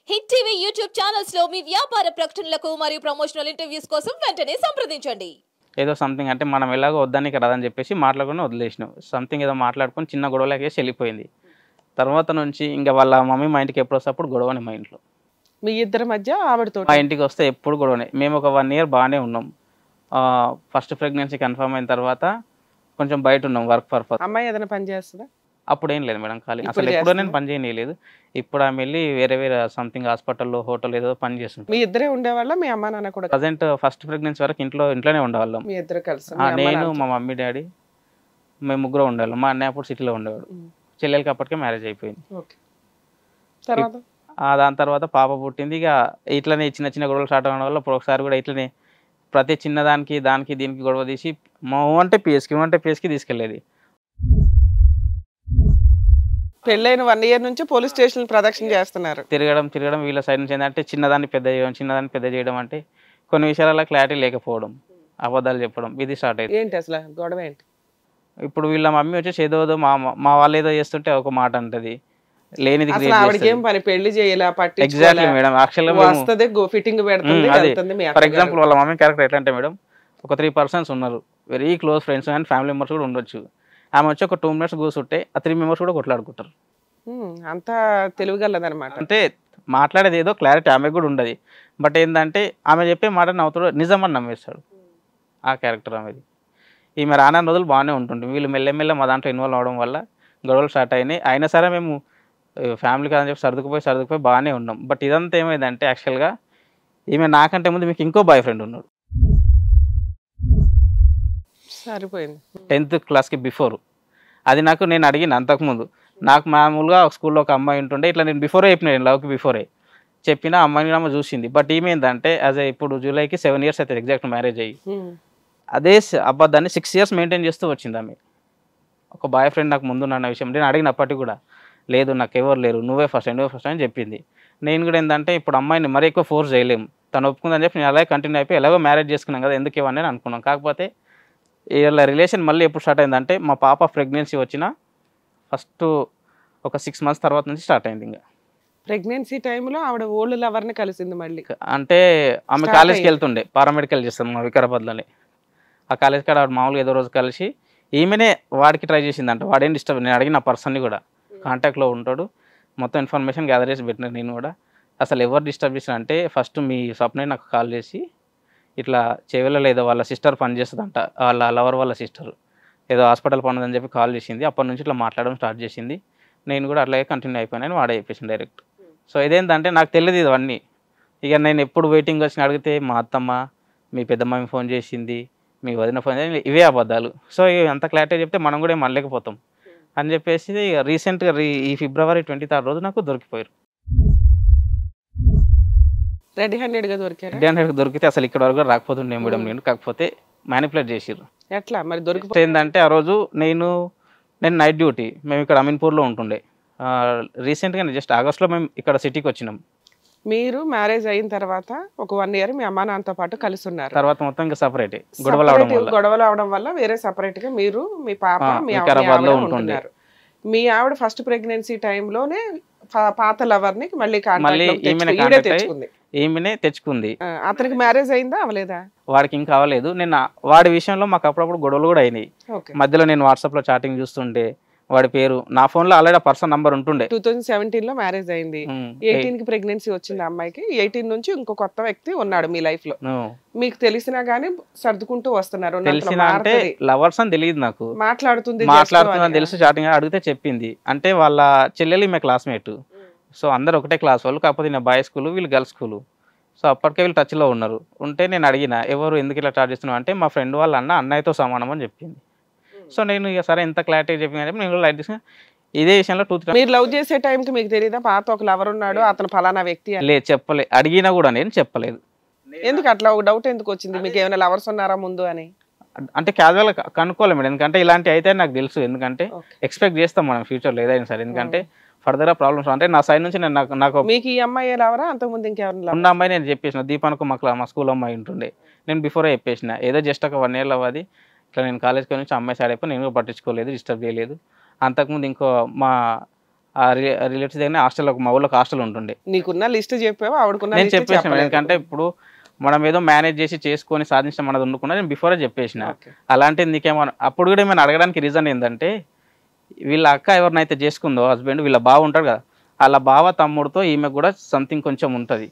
Hit TV YouTube channels లో మీ వ్యాపార ప్రకటనలకు మరియు ప్రమోషనల్ ఇంటర్వ్యూస్ కోసం వెంటనే సంప్రదించండి. ఏదో సంథింగ్ అంటే మనం ఎలాగో వద్దానికి రాదని చెప్పేసి మాట్లాడుకుని వదిలేసినాం. సంథింగ్ ఏదో మాట్లాడుకొని చిన్న గొడవలకేసి వెళ్ళిపోయింది. తర్వాత నుంచి ఇంకా వాళ్ళ మమ్మీ మా ఇంటికి ఎప్పుడు వస్తే అప్పుడు గొడవని మా ఇంట్లో. మీ ఇద్దరి మధ్య ఆవిడతో మా ఇంటికి వస్తే ఎప్పుడు గొడవనే. మేము ఒక 1 year బాగానే ఉన్నాం. ఫస్ట్ ప్రెగ్నెన్సీ కన్ఫర్మ్ అయిన తర్వాత కొంచెం బయట ఉన్నాం వర్క్ పర్పస్. అమ్మాయి ఏదైనా పని చేస్తుందా? అప్పుడు ఏం లేదు మేడం, ఖాళీ. అసలు ఎప్పుడో నేను పని చేయలేదు. ఇప్పుడు ఆమె వెళ్ళి వేరే వేరే సంథింగ్ హాస్పిటల్లో హోటల్ ఏదో పని చేస్తుంది. మీ ఇద్దరే ఉండేవాళ్ళ? మీ అమ్మ నాన్న కూడా? ప్రజెంట్ ఫస్ట్ ప్రెగ్నెన్సీ వరకు ఇంట్లోనే ఉండేవాళ్ళం. మీ ఇద్దరు కలిసి? నేను, మా మమ్మీ, డాడీ, మేము ముగ్గురు ఉండేవాళ్ళం. మా అన్నయ్య అప్పుడు సిటీలో ఉండేవాడు. చెల్లెలకి అప్పటికే మ్యారేజ్ అయిపోయింది. తర్వాత దాని తర్వాత పాప పుట్టింది. ఇక ఇట్లనే చిన్న చిన్న గొడవలు స్టార్ట్ అవ్వడం వల్ల ఒకసారి కూడా ఇట్లనే ప్రతి చిన్నదానికి దీనికి గొడవ తీసి అంటే పిఎస్కి తీసుకెళ్ళేది. పెళ్ళైన 1 year నుంచి పోలీస్ స్టేషన్ ప్రదక్షిణ చేస్తున్నారు. తిరగడం వీళ్ళ సైడ్ నుంచి ఏంటంటే చిన్నదాన్ని పెద్ద చేయడం అంటే కొన్ని విషయాలలో క్లారిటీ లేకపోవడం, అబద్ధాలు చెప్పడం, ఇది స్టార్ట్ అయింది. ఏంటి అసలు గొడవ ఏంటి? ఇప్పుడు వీళ్ళ మమ్మీ వచ్చేసి ఏదో మా వాళ్ళు ఏదో చేస్తుంటే ఒక మాట అంటది, లేనిది ఆవిడకేం పని? పెళ్లి చేయాల ఎగ్జాక్ట్లీ మేడం. వస్తది ఫిట్టింగ్ పెడుతుంది. ఫర్ ఎగ్జాంపుల్ వాళ్ళ మమ్మీ క్యారెక్టర్ ఎట్లా అంటే మేడం, ఒక 3 persons ఉన్నారు, very close friends and family members కూడా ఉండొచ్చు. ఆమె వచ్చి ఒక 2 minutes కూర్చుంటే ఆ 3 members కూడా కొట్లాడుకుంటారు. అంత తెలివిగలదనమాట. అంటే మాట్లాడేది ఏదో క్లారిటీ ఆమె కూడా ఉండదు. బట్ ఏంటంటే ఆమె చెప్పే మాట నవ్వుతాడు, నిజమని నమ్మేస్తాడు. ఆ క్యారెక్టర్ ఆమెది. ఈమె రానన్న రోజులు బాగానే ఉంటుండే. వీళ్ళు మెల్లమెల్ల మా దాంట్లో ఇన్వాల్వ్ అవడం వల్ల గొడవలు స్టార్ట్ అయినాయి. అయినా సరే మేము ఫ్యామిలీ కాదని చెప్పి సర్దుకుపోయి బాగానే ఉన్నాం. బట్ ఇదంతా ఏమైందంటే యాక్చువల్గా ఈమె నాకంటే ముందు మీకు ఇంకో బాయ్ ఫ్రెండ్ ఉన్నాడు. సరిపోయింది. 10th classకి before. అది నేను అడిగిన అంతకుముందు. నాకు మామూలుగా స్కూల్లో ఒక అమ్మాయి ఉంటుండే, ఇట్లా నేను బిఫోరే చెప్పిన, లవ్కి బిఫోరే చెప్పిన అమ్మాయిని అమ్మ చూసింది. బట్ ఏమైందంటే ఇప్పుడు జూలైకి 7 years అవుతుంది ఎగ్జాక్ట్ మ్యారేజ్ అయ్యి. అదే అబ్బాదాన్ని 6 years మెయింటైన్ చేస్తూ వచ్చింది ఆమె. ఒక బాయ్ ఫ్రెండ్ నాకు ముందు అన్న విషయం నేను అడిగినప్పటికీ కూడా లేదు, నాకు ఎవరు లేరు, నువ్వే ఫస్ట్ అని చెప్పింది. నేను కూడా ఏంటంటే ఇప్పుడు అమ్మాయిని మరీ ఎక్కువ ఫోర్స్ చేయలేము, తను ఒప్పుకుందని చెప్పి నేను అలాగే కంటిన్యూ అయిపోయి ఎలాగో మ్యారేజ్ చేసుకున్నాం కదా, ఎందుకు ఇవన్నీ అని అనుకున్నాం. కాకపోతే వీళ్ళ రిలేషన్ మళ్ళీ ఎప్పుడు స్టార్ట్ అయిందంటే మా పాప ప్రెగ్నెన్సీ వచ్చిన ఫస్ట్ ఒక 6 months తర్వాత నుంచి స్టార్ట్ అయింది. ఇంకా ప్రెగ్నెన్సీ టైంలో ఆవిడ ఓల్డ్ లవర్ని కలిసింది మళ్ళీ. అంటే ఆమె కాలేజ్కి వెళ్తుండే, పారామెడికల్ చేస్తాం మా వికారాబాద్లోనే. ఆ కాలేజ్ కాడ ఆవిడ మామూలుగా ఏదో రోజు కలిసి ఈమెనే వాడికి ట్రై చేసిందంట. వాడేం డిస్టర్బ్, నేను అడిగిన పర్సన్ని కూడా కాంటాక్ట్లో ఉంటాడు, మొత్తం ఇన్ఫర్మేషన్ గ్యాదర్ చేసి పెట్టిన. నేను కూడా అసలు ఎవరు డిస్టర్బ్ చేసిన అంటే ఫస్ట్ మీ స్వప్నే నాకు కాల్ చేసి ఇట్లా చెవిలో ఏదో వాళ్ళ సిస్టర్ పని చేస్తుందంట, వాళ్ళ లవర్ వాళ్ళ సిస్టర్ ఏదో హాస్పిటల్ పని ఉందని చెప్పి కాల్ చేసింది. అప్పటి నుంచి ఇట్లా మాట్లాడడం స్టార్ట్ చేసింది. నేను కూడా అట్లాగే కంటిన్యూ అయిపోయినాను, వాడే చెప్పేసింది డైరెక్ట్. సో ఇదేంటంటే నాకు తెలియదు ఇవన్నీ. ఇక నేను ఎప్పుడు వెయిటింగ్ వచ్చి అడిగితే మా అత్తమ్మ, మీ పెద్దమ్మ ఫోన్ చేసింది, మీ వదిన ఫోన్ చేసి, ఇవే అబద్ధాలు. సో అంత క్లారిటీ చెప్తే మనం కూడా ఏం అనలేకపోతాం అని చెప్పేసి రీసెంట్గా ఈ February 23rd రోజు నాకు దొరికిపోయారు. రెడీ హ్యాండెడ్గా దొరికితే అసలు ఇక్కడ వరకు రాకపోతుండే మేడం నేను. కాకపోతే మ్యానిపులేట్ చేసిర్రు. ఎట్లా మరి దొరికి? ఏంటంటే ఆ రోజు నేను నైట్ డ్యూటీ, మేము ఇక్కడ అమీన్పూర్లో ఉంటుండే. రీసెంట్గా జస్ట్ ఆగస్ట్లో మేము ఇక్కడ సిటీకి వచ్చినాం. మీరు మ్యారేజ్ అయిన తర్వాత ఒక 1 year మీ అమ్మా నాన్నతో పాటు కలిసి ఉన్నారు. తర్వాత మొత్తం ఇంకా సపరేట్ గొడవలు అవడం వల్ల వేరే సపరేట్ గా మీరు మీ పాప మీ ఉంటున్నారు. మీ ఆవిడ ఫస్ట్ ప్రెగ్నెన్సీ టైంలోనే పాత లవర్ ని మళ్ళీ ఈమెనే తెచ్చుకుంది. అతనికి మ్యారేజ్ అయిందా అవలేదా? వాడికి ఇంకా అవ్వలేదు. నేను వాడి విషయంలో మాకు అప్పుడప్పుడు గొడవలు కూడా అయినాయి. మధ్యలో నేను వాట్సాప్ లో చాటింగ్ చూస్తుంటే వాడి పేరు నా ఫోన్ లో ఆల్రెడీ పర్సన్ నంబర్ ఉంటుండే. 2017 లో మ్యారేజ్ అయింది. 18 కి ప్రెగ్నెన్సీ వచ్చింది అమ్మాయికి. 18 నుంచి ఇంకో కొత్త వ్యక్తి ఉన్నాడు మీ లైఫ్ లో. మీకు తెలిసినా గానీ సర్దుకుంటూ వస్తున్నారు. అంటే లవర్స్ అని తెలియదు నాకు. మాట్లాడుతుంది తెలుసు, చాటింగ్ అడిగితే చెప్పింది. అంటే వాళ్ళ చెల్లెలు ఈమె క్లాస్మేట్. సో అందరు ఒకటే క్లాస్ వాళ్ళు, కాకపోతే నేను బాయ్ స్కూల్, వీళ్ళు గర్ల్స్ స్కూల్. సో అప్పటికే వీళ్ళు టచ్లో ఉన్నారు. ఉంటే నేను అడిగిన ఎవరు ఎందుకు ఇలా చార్జ్ చేస్తున్నావు అంటే మా ఫ్రెండ్ వాళ్ళ అన్నయ్యతో సమానం అని చెప్పింది. సో నేను ఇక సరే ఎంత క్లారిటీ చెప్పింది చెప్పి నేను లైట్ తీసుకుని ఇదే విషయంలో 2-3 మీరు లవ్ చేసే టైంకి మీకు తెలియదా పాత ఒక లవర్ ఉన్నాడు అతను ఫలానా వ్యక్తి? లేదు, చెప్పలేదు. అడిగినా కూడా నేను చెప్పలేదు. ఎందుకు అట్లా ఒక డౌట్ ఎందుకు వచ్చింది మీకు? ఏమైనా లవర్స్ ఉన్నారా ముందు అని? అంటే క్యాజువల్ కనుక్కోలేము మేడం, ఎందుకంటే ఇలాంటి అయితే నాకు తెలుసు. ఎందుకంటే ఎక్స్పెక్ట్ చేస్తాం మనం ఫ్యూచర్లో ఏదైనా సరే. ఎందుకంటే ఫర్దర్ ప్రాబ్లమ్స్ అంటే నా సైడ్ నుంచి నేను నాకు మీకు ఈ అమ్మాయి లవరా అంతకుముందు ఇంకెవరు ఉన్న అమ్మాయి నేను చెప్పేసిన. దీపానికి మా స్కూల్ అమ్మాయి ఉంటుండే, నేను బిఫోరే చెప్పేసిన. ఏదో జస్ట్ ఒక 1 year అవ్వది ఇట్లా నేను కాలేజ్కి నుంచి అమ్మాయి సైడ్ అయిపోయి నేను పట్టించుకోలేదు, డిస్టర్బ్ చేయలేదు. అంతకుముందు ఇంకో మా ఆ రిలేటివ్స్ దగ్గర హాస్టల్ మా ఊళ్ళోకి హాస్టల్ ఉంటుండే. నీకున్న లిస్ట్ చెప్పావు, ఆవిడకున్న నేను లిస్ట్ చెప్పేసిన చెప్పలేదు. ఎందుకంటే ఇప్పుడు మనం ఏదో మేనేజ్ చేసి చేసుకొని సాధించడం మనది ఉండకుండా నేను బిఫోరే చెప్పేసిన. Okay. అలాంటిది నీకేమో అప్పుడు కూడా ఏమైనా అడగడానికి రీజన్ ఏంటంటే వీళ్ళ అక్క ఎవరినైతే చేసుకుందో హస్బెండ్ వీళ్ళ బావ ఉంటాడు కదా, వాళ్ళ బావ తమ్ముడితో ఈమె కూడా సంథింగ్ కొంచెం ఉంటుంది.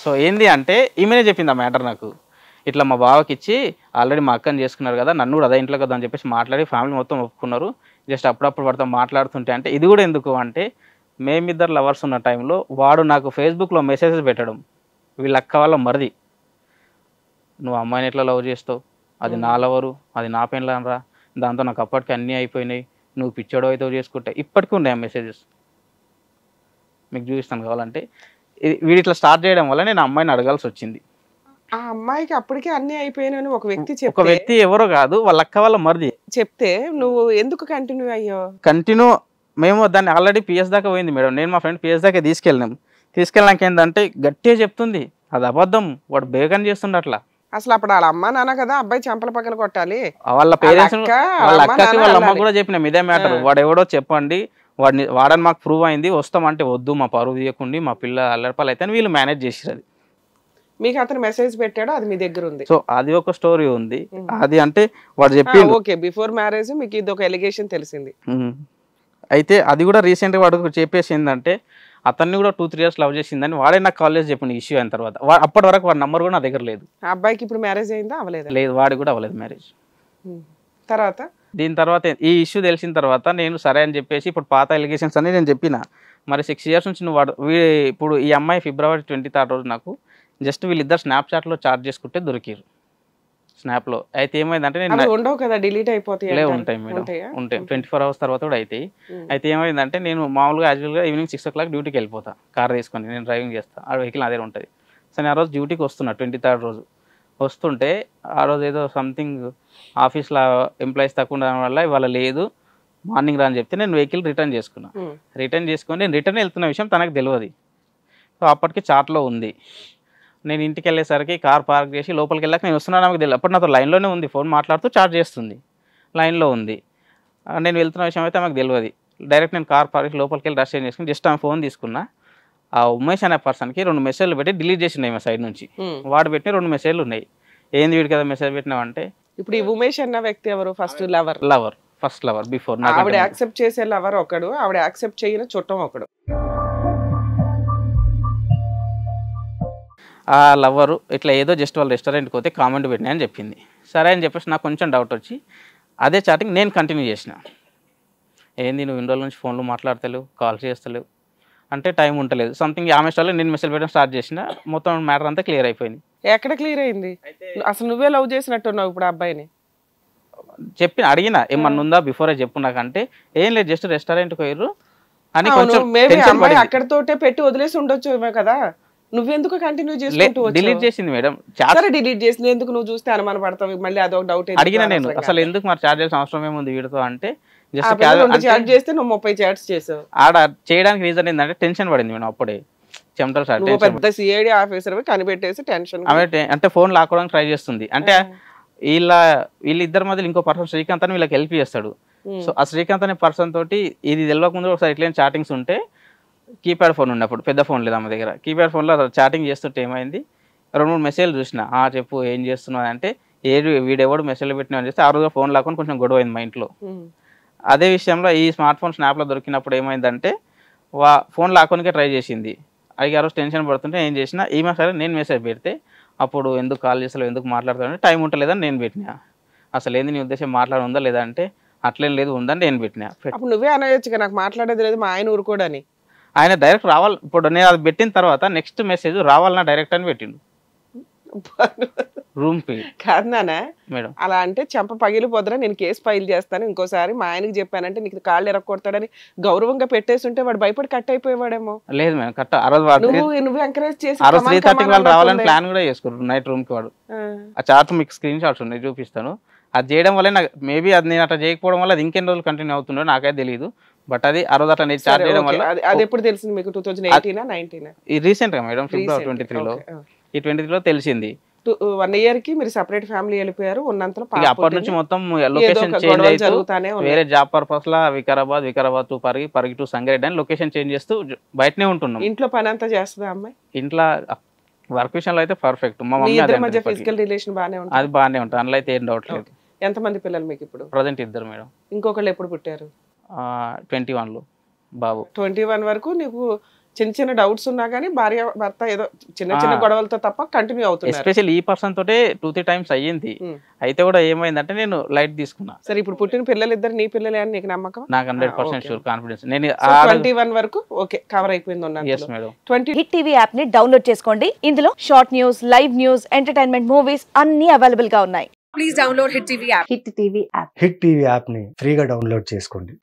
సో ఏంది అంటే ఈమెనే చెప్పింది ఆ మ్యాటర్ నాకు, ఇట్లా మా బావకి ఇచ్చి ఆల్రెడీ మా అక్కని చేసుకున్నారు కదా, నన్ను కూడా అదే ఇంట్లో కదా అని చెప్పేసి మాట్లాడి ఫ్యామిలీ మొత్తం ఒప్పుకున్నారు, జస్ట్ అప్పుడప్పుడు వాడితో మాట్లాడుతుంటే. అంటే ఇది కూడా ఎందుకు అంటే మేమిద్దరు లవర్స్ ఉన్న టైంలో వాడు నాకు ఫేస్బుక్లో మెసేజెస్ పెట్టడం, వీళ్ళ అక్క వాళ్ళ మరిది, నువ్వు అమ్మాయిని ఎట్లా లవ్ చేస్తావు, అది నా లవరు, అది నా పెళ్ళానరా, దాంతో నాకు అప్పటికి అన్నీ అయిపోయినాయి, నువ్వు పిచ్చోడో అయితే చేసుకుంటా, ఇప్పటికీ ఉన్నాయి ఆ మెసేజెస్. మీకు చూపిస్తాను కావాలంటే. వీడి ఇట్లా స్టార్ట్ చేయడం వల్ల నేను అమ్మాయిని అడగాల్సి వచ్చింది. ఆ అమ్మాయికి అప్పటికే అన్ని అయిపోయినాయని ఒక వ్యక్తి ఒక వ్యక్తి ఎవరో కాదు, వాళ్ళ అక్క వాళ్ళ మరిది చెప్తే నువ్వు ఎందుకు కంటిన్యూ అయ్యో? కంటిన్యూ మేము దాన్ని ఆల్రెడీ పిఎస్ దాకా పోయింది మేడం, నేను మా ఫ్రెండ్ పిఎస్ దాకా తీసుకెళ్ళినాక ఏంటంటే గట్టిగా చెప్తుంది అది అబద్ధం, వాడు బేగన్ చేస్తుండే అట్లా. అసలు అప్పుడు వాళ్ళ అమ్మ నాన్న కదా అబ్బాయి చెంపల పక్కన కొట్టాలి, వాళ్ళ పేరెంట్స్ వాళ్ళ అమ్మ, అక్కకి నాన్న వాళ్ళ అమ్మ అనాలి. కూడా చెప్పిన ఇదే మ్యాటర్, వాడు ఎవడో చెప్పండి, వాడని మాకు ప్రూవ్ అయింది, వస్తామంటే వద్దు, మా పరువు తీయకుండా మా పిల్ల అల్లరిపాలు అయితే వీళ్ళు మేనేజ్ చేసిరు. అది మీకు అతను మెసేజ్ పెట్టాడు, అది మీ దగ్గర ఉంది. సో అది ఒక స్టోరీ ఉంది. అది అంటే వాడు చెప్పి ఓకే, బిఫోర్ మ్యారేజ్ మీకు ఇది ఒక ఎలిగేషన్ తెలిసింది. అయితే అది కూడా రీసెంట్గా వాడు చెప్పేసి ఏంటంటే అతన్ని కూడా 2-3 years లవ్ చేసిందని వాడే నాకు కాల్ చేసి చెప్పింది ఇష్యూ అయిన తర్వాత. అప్పటి వరకు వాడి నంబర్ కూడా నా దగ్గర లేదు. ఆ అబ్బాయికి ఇప్పుడు మ్యారేజ్ అయిందా అవ్వలేదా? లేదు, వాడికి కూడా అవ్వలేదు మ్యారేజ్. తర్వాత దీని తర్వాత ఈ ఇష్యూ తెలిసిన తర్వాత నేను సరే అని చెప్పేసి ఇప్పుడు పాత ఎలిగేషన్స్ అని నేను చెప్పిన, మరి 6 years నుంచి నువ్వు ఇప్పుడు ఈ అమ్మాయి February 23rd రోజు నాకు జస్ట్ వీళ్ళిద్దరు స్నాప్చాట్లో చార్జ్ చేసుకుంటే దొరికారు స్నాప్లో. అయితే ఏమైందంటే నేను ఉండవు కదా, డిలీట్ అయిపోతాయి. ఉంటాయి మేడం, ఉంటాయి 24 hours తర్వాత కూడా అవుతాయి. అయితే ఏమైందంటే నేను మామూలుగా యాజువల్గా ఈవినింగ్ 6 o'clock డ్యూటీకి వెళ్ళిపోతా, కార్ తీసుకొని, నేను డ్రైవింగ్ చేస్తాను, ఆ వెహికల్ అదే ఉంటుంది. సో నేను ఆ రోజు డ్యూటీకి వస్తున్నా 23rd రోజు. వస్తుంటే ఆ రోజు ఏదో సంథింగ్ ఆఫీస్లో ఎంప్లాయీస్ తక్కువ ఉండడం వల్ల ఇవాళ లేదు, మార్నింగ్ రా అని చెప్తే నేను వెహికల్ రిటర్న్ చేసుకున్నా. రిటర్న్ చేసుకొని నేను రిటర్న్ వెళ్తున్న విషయం తనకు తెలియదు. సో అప్పటికి చాట్లో ఉంది. నేను ఇంటికి వెళ్ళేసరికి కార్ పార్క్ చేసి లోపలికి వెళ్ళాక నేను వస్తున్నాను నాకు తెలియదు. అప్పుడు నాతో లైన్లోనే ఉంది, ఫోన్ మాట్లాడుతూ చార్జ్ చేస్తుంది, లైన్లో ఉంది. నేను వెళ్తున్న విషయం అయితే ఆమెకు తెలియదు. డైరెక్ట్ నేను కార్ పార్క్ లోపలికి వెళ్ళి రష్ చేంజ్ చేసుకుని జస్ట్ ఆమె ఫోన్ తీసుకున్నా. ఆ ఉమేష్ అనే పర్సన్కి 2 మెసేజ్లు పెట్టి డిలీట్ చేసినాయి మా సైడ్ నుంచి. వాడు పెట్టిన 2 మెసేజ్లు ఉన్నాయి. ఏంది వీడి కదా మెసేజ్ పెట్టినావంటే, ఇప్పుడు ఈ ఉమేష్ అన్న వ్యక్తి ఎవరు? First first lover before. ఆవిడ యాక్సెప్ట్ చేసే లవర్ ఒకడు, ఆవిడ యాక్సెప్ట్ చేయని చుట్టం ఒకడు. ఆ లవ్వరు ఇట్లా ఏదో జస్ట్ వాళ్ళ రెస్టారెంట్కి పోతే కామెంట్ పెట్టినా అని చెప్పింది. సరే అని చెప్పేసి నాకు కొంచెం డౌట్ వచ్చి అదే చాటింగ్ నేను కంటిన్యూ చేసిన. ఏంది నువ్వు ఇన్ని రోజుల నుంచి ఫోన్లో మాట్లాడతలేవు, కాల్ చేస్తలేవు అంటే టైం ఉండలేదు సంథింగ్. ఆమె స్టాల్లో నేను మెసేజ్ పెట్టడం స్టార్ట్ చేసిన, మొత్తం మ్యాటర్ అంతా క్లియర్ అయిపోయింది. ఎక్కడ క్లియర్ అయింది? అసలు నువ్వే లవ్ చేసినట్టున్నావు ఇప్పుడు అబ్బాయిని. అడిగిన ఏమన్నా ఉందా బిఫోరే చెప్పు నాకంటే, ఏం లేదు జస్ట్ రెస్టారెంట్కి పోయారు అని కొంచెం అక్కడతోటే పెట్టి వదిలేసి ఉండొచ్చు కదా, నువ్వెందుకు కంటిన్యూ చేసుకుంటూ డిలీట్ చేసింది మేడం. డిలీట్ చేసింది ఎందుకు? నువ్వు చూస్తే అనుమాన పడతావు, మళ్ళీ అదొక డౌట్. అడిగిన నేను అసలు ఎందుకు మరి చార్జ్ చేసిన అవసరం ఏముంది వీడితో అంటే, జస్ట్ చాట్ చేస్తే నువ్వు 30 చాట్స్ చేసావు. ఆడ చేయడానికి రీజన్ ఏంటంటే టెన్షన్ పడింది మేడం. అప్పుడే చెమటలు స్టార్ట్, పెద్ద సిఐడి ఆఫీసర్ కనిపెట్టేసి టెన్షన్ అంటే ఫోన్ లాక్కోవడానికి ట్రై చేస్తుంది. అంటే వీళ్ళిద్దరి మధ్యలో ఇంకో పర్సన్ శ్రీకాంత్ అని వీళ్ళకి హెల్ప్ చేస్తాడు. సో ఆ శ్రీకాంత్ అనే పర్సన్ తోటి ఇది తెలియక ముందు ఒకసారి ఇట్లా చాటింగ్స్ ఉంటే, కీప్యాడ్ ఫోన్ ఉన్నప్పుడు పెద్ద ఫోన్ లేదు ఆమె దగ్గర, కీప్యాడ్ ఫోన్లో చాటింగ్ చేస్తుంటే ఏమైంది 2-3 మెసేజ్లు చూసిన. చెప్పు ఏం చేస్తున్నావు అంటే, వీడెవడు మెసేజ్లు పెట్టినా అని చేస్తే ఆ రోజు ఫోన్ లాక్కొని కొంచెం గొడవ అయింది మా ఇంట్లో. అదే విషయంలో ఈ స్మార్ట్ ఫోన్ స్నాప్లో దొరికినప్పుడు ఏమైందంటే ఫోన్ లాక్కొనికే ట్రై చేసింది. అది ఆ రోజు టెన్షన్ పడుతుంటే ఏం చేసిన, ఈమె సరే నేను మెసేజ్ పెడితే అప్పుడు ఎందుకు కాల్ చేస్తలేవు, ఎందుకు మాట్లాడుతానంటే టైం ఉంటలేదని నేను పెట్టినా. అసలు ఏంది నీ ఉద్దేశం, మాట్లాడుందా లేదా అంటే అట్లేం లేదు ఉందని నేను పెట్టినా. అప్పుడు నువ్వే అనొచ్చుగా నాకు మాట్లాడేది లేదు మా ఆయన ఊరుకోడని. ఆయన డైరెక్ట్ రావాలి, ఇప్పుడు నేను అది పెట్టిన తర్వాత నెక్స్ట్ మెసేజ్ రావాలన్నా డైరెక్ట్ అని పెట్టిండు రూమ్ కి. కాదు నాన్న మేడం, అలా అంటే చెంప పగిలిపోద్దురా, నేను కేసు ఫైల్ చేస్తాను, ఇంకోసారి మా ఆయనకి చెప్పానంటే నీకు కాళ్ళు ఎరగొడతాడని గౌరవంగా పెట్టేస్తుంటే వాడు భయపడి కట్ అయిపోయేవాడేమో. లేదు మేడం కట్. ఆ రోజు నువ్వు ఎంకరేజ్ చేసి 3:30 వాళ్ళు రావాలని ప్లాన్ కూడా చేసుకున్నారు నైట్ రూమ్ కి. వాడు ఆ చార్ట్ మీకు స్క్రీన్ షాట్స్ ఉన్నాయి చూపిస్తాను. అది చేయడం వల్ల నాకు మేబీ అది నేను అట్లా చేయకపోవడం వల్ల అది ఇంకెన్ని రోజులు కంటిన్యూ అవుతుండో నాకైతే తెలియదు. బట్ అది ఆ రోజు అట్లా నేను చార్ట్ చేయడం వల్ల. అది ఎప్పుడు తెలిసింది మీకు? 2018 19 రీసెంట్ గా మేడం, February 23లో. ఈ 23లో తెలిసింది. 1 year కి మీరు సెపరేట్ ఫ్యామిలీ వెళ్ళిపోయారు, ఉన్నంతలో ఇక పాప అప్పటి నుంచి పుట్టింది. మొత్తం ఏదో లొకేషన్ ఒక చేంజ్ గొడవలు అవుతూ జరుగుతానే ఉన్నాయి. వేరే job purpose law Vikarabad to Parigi to Sangareddy అని లొకేషన్ చేంజ్ చేస్తూ బయటనే ఉంటున్నాం. ఇంట్లో పని అంతా చేస్తుందా అమ్మాయి? ఇంట్లో వర్క్ విషయంలో అయితే పర్ఫెక్ట్. మా మీ మమ్మీ ఇద్దరి అదే మధ్య అంటది ఫిజికల్ రిలేషన్ బానే ఉంటుంది. అది బాగానే ఉంటుంది, అందులో అయితే ఏం డౌట్ లేదు. ఎంతమంది పిల్లలు మీకు ఇప్పుడు? Present 2 madam. ఇంకొకళ్ళు ఎప్పుడు పుట్టారు? 21లో బాబు. 21 వరకు నీకు చిన్న చిన్న డౌట్స్ ఉన్నా కానీ భార్య భర్త ఏదో చిన్న చిన్న గొడవలతో తప్ప కంటిన్యూ అవుతున్నారు. ఎస్పెషల్ ఈ పర్సన్ తోటే 2-3 times అయ్యింది. అయితే కూడా ఏమైందంటే నేను లైట్ తీసుకున్నా. సరే ఇప్పుడు పుట్టిన పిల్లలు ఇద్దరు నీ పిల్లలే అని నీకు నమ్మకం? నాకు 100% షూర్ కాన్ఫిడెన్స్. నేను 21 వరకు ఓకే కవర్ అయిపోయింది ఉన్నంతలో. Yes madam. 20 hit TV app ని డౌన్లోడ్ చేసుకోండి. ఇందులో short news, live news, entertainment movies అన్ని అవైలబుల్ గా ఉన్నాయి. Please download hit TV app. Hit TV app hit TV యాప్ని ఫ్రీగా డౌన్లోడ్ చేసుకోండి.